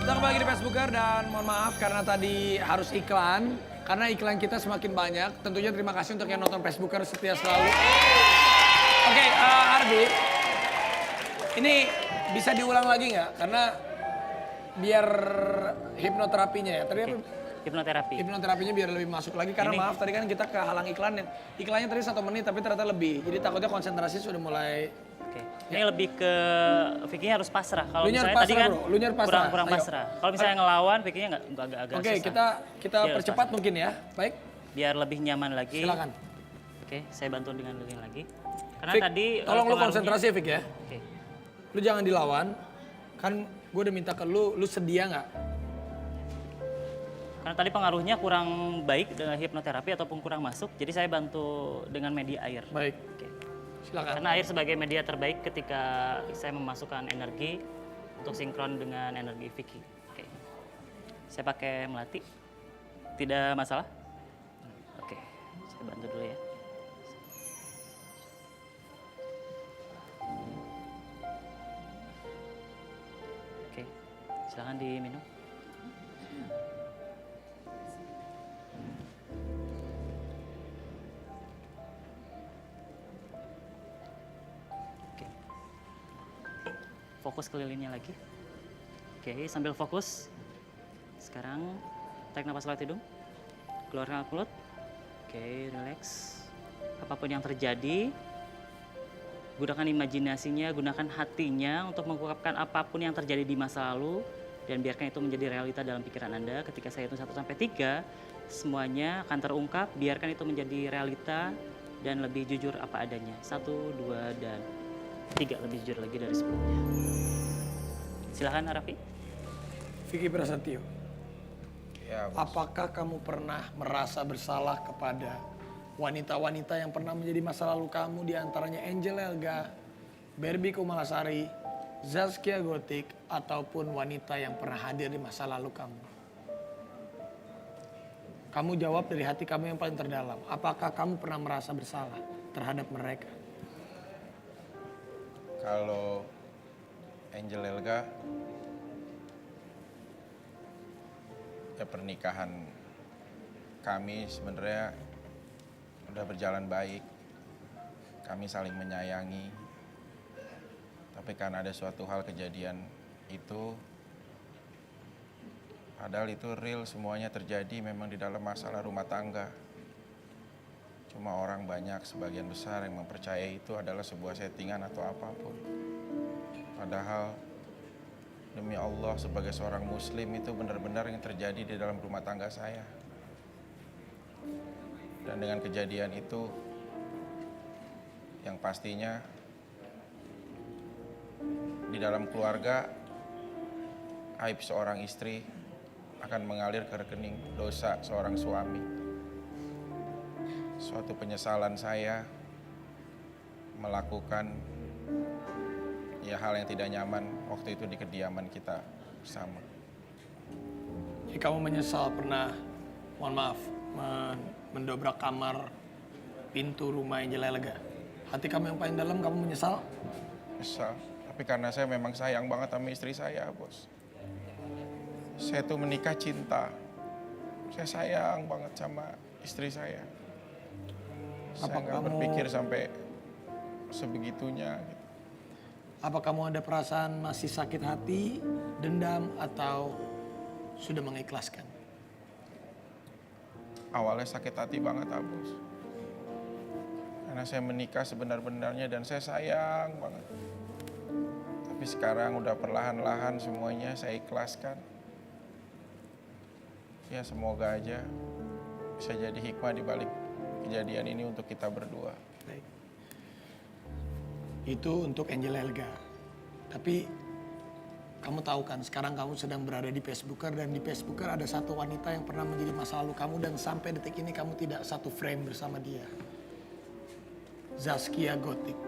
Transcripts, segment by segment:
Kita kembali di Facebooker dan mohon maaf karena tadi harus iklan. Karena iklan kita semakin banyak. Tentunya terima kasih untuk yang nonton Facebooker setia selalu. Oke, Ardi. Ini bisa diulang lagi nggak? Karena biar hipnoterapinya ya. Tadi Hipnoterapi. hipnoterapinya biar lebih masuk lagi. Karena maaf tadi kan kita kehalang iklan. Iklannya tadi 1 menit tapi ternyata lebih. Jadi takutnya konsentrasi sudah mulai... Oke. Ini lebih ke Vicky harus pasrah. Kalau Lu nyari misalnya tadi pasrah, kan bro. Lu nyari pasrah. kurang Ayo. pasrah. Kalau misalnya ngelawan, Vicky-nya agak Oke, susah. kita Dia harus percepat pasrah. mungkin ya. Baik, Biar lebih nyaman lagi. silakan. Oke, saya bantu dengan lebih lagi. Karena Fik, tadi tolong lu pengaruhnya- konsentrasi ya, Fik ya. Oke. Lu jangan dilawan. Kan gue udah minta ke lu sedia nggak? Karena tadi pengaruhnya kurang baik dengan hipnoterapi ataupun kurang masuk, jadi saya bantu dengan media air. Baik, Oke. silakan. Karena air sebagai media terbaik ketika saya memasukkan energi untuk sinkron dengan energi Vicky. Oke. Saya pakai melati. Tidak masalah? Oke. Saya bantu dulu ya. Oke. Silakan diminum. Oke. Fokus kelilingnya lagi. Oke, sambil fokus. Sekarang tarik nafas lewat hidung. Keluarkan lewat mulut. Oke, relax. Apapun yang terjadi, gunakan imajinasinya, gunakan hatinya untuk mengungkapkan apapun yang terjadi di masa lalu dan biarkan itu menjadi realita dalam pikiran Anda. Ketika saya hitung 1 sampai 3, semuanya akan terungkap. Biarkan itu menjadi realita dan lebih jujur apa adanya. 1, 2, dan 3 lebih jujur lagi dari sebelumnya. Silakan Raffi. Vicky Prasetyo, Ya, Bos. apakah kamu pernah merasa bersalah kepada wanita-wanita yang pernah menjadi masa lalu kamu, di antaranya Angel Elga, Barbie Kumalasari, Zaskia Gotik, ataupun wanita yang pernah hadir di masa lalu kamu? Kamu jawab dari hati kamu yang paling terdalam. Apakah kamu pernah merasa bersalah terhadap mereka? Kalau Angel Elga, ya pernikahan kami sebenarnya udah berjalan baik. Kami saling menyayangi. Tapi karena ada suatu hal kejadian itu, padahal itu real semuanya terjadi memang di dalam masalah rumah tangga. Cuma orang banyak, sebagian besar yang mempercayai itu adalah sebuah settingan atau apapun. Padahal demi Allah sebagai seorang muslim itu benar-benar yang terjadi di dalam rumah tangga saya. Dan dengan kejadian itu, yang pastinya di dalam keluarga, aib seorang istri akan mengalir ke rekening dosa seorang suami. Suatu penyesalan saya melakukan ya hal yang tidak nyaman waktu itu di kediaman kita bersama. Jadi kamu menyesal pernah, mohon maaf, mendobrak kamar pintu rumah Angel Elga? Hati kamu yang paling dalam kamu menyesal? Misal, tapi karena saya memang sayang banget sama istri saya, Bos. Saya tuh menikah cinta. Saya sayang banget sama istri saya. Saya nggak berpikir sampai sebegitunya. Gitu. Apa kamu ada perasaan masih sakit hati, dendam, atau sudah mengikhlaskan? Awalnya sakit hati banget, Bos. Karena saya menikah sebenar-benarnya dan saya sayang banget. Tapi sekarang udah perlahan-lahan semuanya saya ikhlaskan. Ya semoga aja bisa jadi hikmah di balik kejadian ini untuk kita berdua. Baik. Itu untuk Angel Elga. Tapi kamu tahu kan sekarang kamu sedang berada di Facebooker, dan di Facebooker ada satu wanita yang pernah menjadi masa lalu kamu dan sampai detik ini kamu tidak satu frame bersama dia. Zaskia Gotik.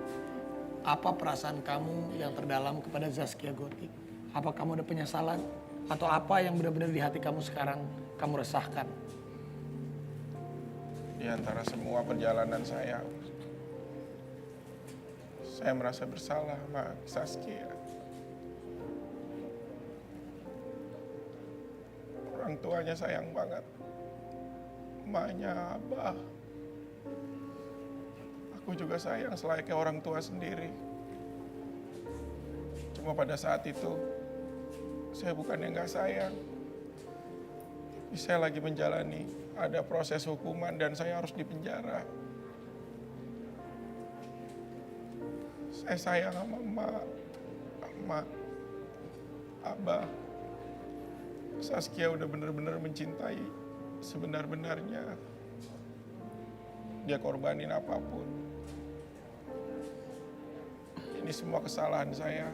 Apa perasaan kamu yang terdalam kepada Zaskia Gotik? Apa kamu ada penyesalan? Atau apa yang benar-benar di hati kamu sekarang kamu resahkan? Di antara semua perjalanan saya merasa bersalah sama Zaskia. orang tuanya sayang banget. Emaknya, Abah. Aku juga sayang selayaknya orang tua sendiri. Cuma pada saat itu, saya bukannya nggak sayang. Tapi saya lagi menjalani, ada proses hukuman dan saya harus dipenjara. Saya sayang sama emak, Abah. Saskia udah benar-benar mencintai sebenar-benarnya. Dia korbanin apapun. Ini semua kesalahan saya.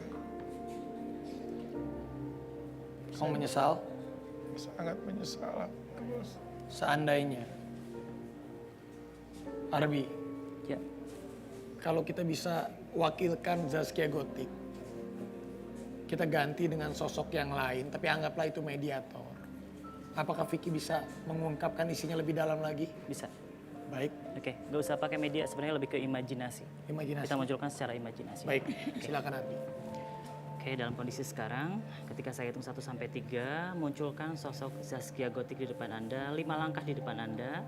Kamu menyesal? Sangat menyesal, Bos. Seandainya, Arbi, Ya, kalau kita bisa wakilkan Zaskia Gotik, kita ganti dengan sosok yang lain, tapi anggaplah itu mediator. Apakah Vicky bisa mengungkapkan isinya lebih dalam lagi? bisa. Baik, Oke, nggak usah pakai media, sebenarnya lebih ke imajinasi. imajinasi. Kita munculkan secara imajinasi. Baik, silakan Arbi. Oke, dalam kondisi sekarang, ketika saya hitung 1 sampai 3, munculkan sosok Zaskia Gotik di depan Anda, 5 langkah di depan Anda.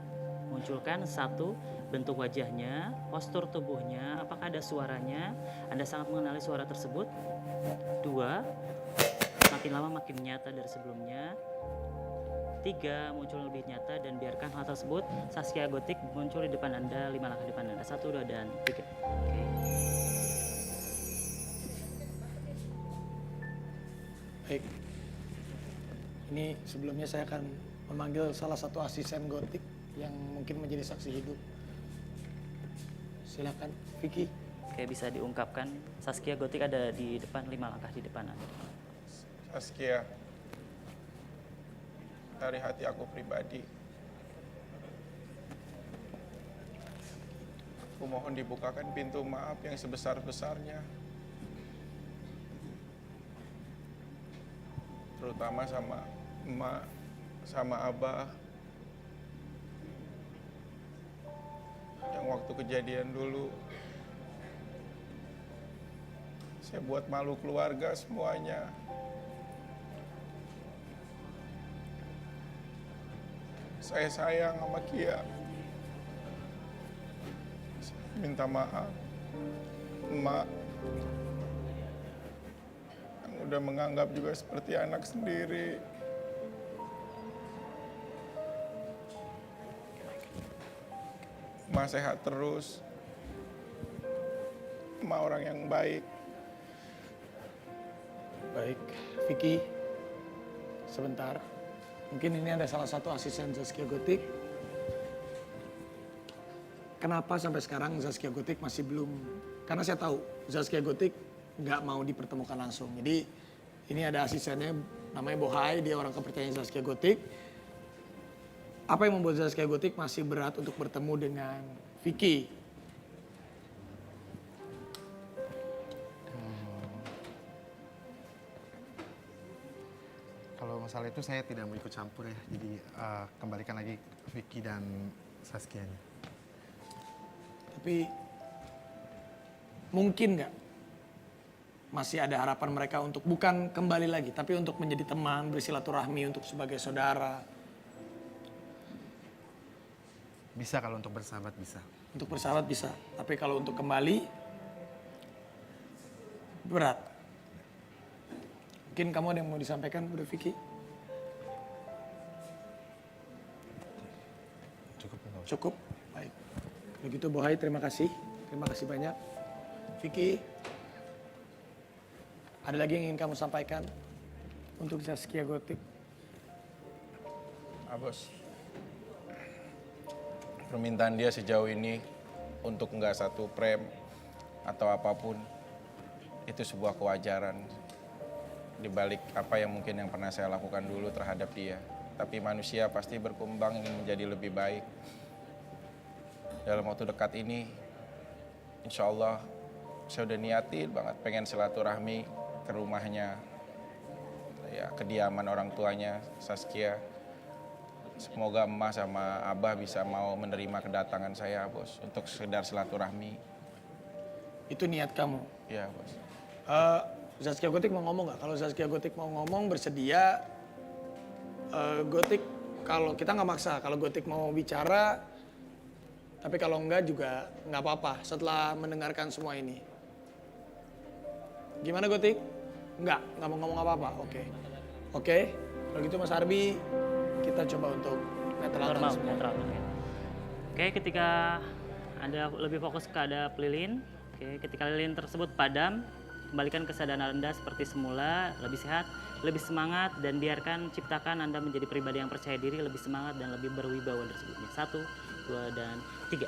Munculkan 1, bentuk wajahnya, postur tubuhnya, apakah ada suaranya, Anda sangat mengenali suara tersebut. 2, makin lama makin nyata dari sebelumnya. 3, muncul lebih nyata dan biarkan hal tersebut, Zaskia Gotik muncul di depan Anda, 5 langkah di depan Anda. 1, 2, dan 3. Oke. Baik. Ini sebelumnya saya akan memanggil salah satu asisten Gotik yang mungkin menjadi saksi hidup. Silakan, Vicky. Oke, bisa diungkapkan. Zaskia Gotik ada di depan, 5 langkah di depan Anda. Saskia, dari hati aku pribadi, aku mohon dibukakan pintu maaf yang sebesar-besarnya. Terutama sama emak, sama abah. Yang waktu kejadian dulu, saya buat malu keluarga semuanya. Saya sayang sama Kia. Minta maaf, emak. Yang udah menganggap juga seperti anak sendiri. Emak sehat terus. Emak orang yang baik. Baik, Vicky. Sebentar. Mungkin ini ada salah satu asisten Zaskia Gotik. Kenapa sampai sekarang Zaskia Gotik masih belum... Karena saya tahu Zaskia Gotik nggak mau dipertemukan langsung. Jadi ini ada asistennya namanya Bohai, dia orang kepercayaan Zaskia Gotik. Apa yang membuat Zaskia Gotik masih berat untuk bertemu dengan Vicky? Kalau masalah itu saya tidak mau ikut campur ya. Jadi kembalikan lagi Vicky dan Saskianya. Tapi mungkin nggak masih ada harapan mereka untuk bukan kembali lagi, tapi untuk menjadi teman, bersilaturahmi untuk sebagai saudara. Bisa kalau untuk bersahabat bisa. Untuk bersahabat bisa, tapi kalau untuk kembali berat. Mungkin kamu ada yang mau disampaikan, udah Vicky? Cukup enggak? Cukup? Baik. Kalau gitu Bohai, terima kasih. Terima kasih banyak. Vicky, ada lagi yang ingin kamu sampaikan untuk Zaskia Gotik? Bos, permintaan dia sejauh ini untuk nggak satu prem atau apapun, itu sebuah kewajaran. Di balik apa yang mungkin yang pernah saya lakukan dulu terhadap dia. Tapi manusia pasti berkembang ingin menjadi lebih baik. Dalam waktu dekat ini, insya Allah saya udah niatin banget pengen silaturahmi ke rumahnya, ya kediaman orang tuanya Saskia. Semoga emak sama abah bisa mau menerima kedatangan saya, Bos, untuk sekedar silaturahmi. Itu niat kamu? Ya, Bos. Zaskia Gotik mau ngomong nggak? Kalau Zaskia Gotik mau ngomong bersedia, Gotik, kalau kita nggak maksa, kalau Gotik mau bicara, tapi kalau enggak juga nggak apa-apa setelah mendengarkan semua ini. Gimana Gotik? Nggak mau ngomong apa-apa, oke. Kalau gitu Mas Arbi, kita coba untuk netralkan Normal, semua. netral. Oke, ketika Anda lebih fokus kepada lilin, ketika lilin tersebut padam, kembalikan kesadaran Anda seperti semula, lebih sehat, lebih semangat, dan biarkan ciptakan Anda menjadi pribadi yang percaya diri, lebih semangat dan lebih berwibawa dari sebelumnya. 1, 2, dan 3.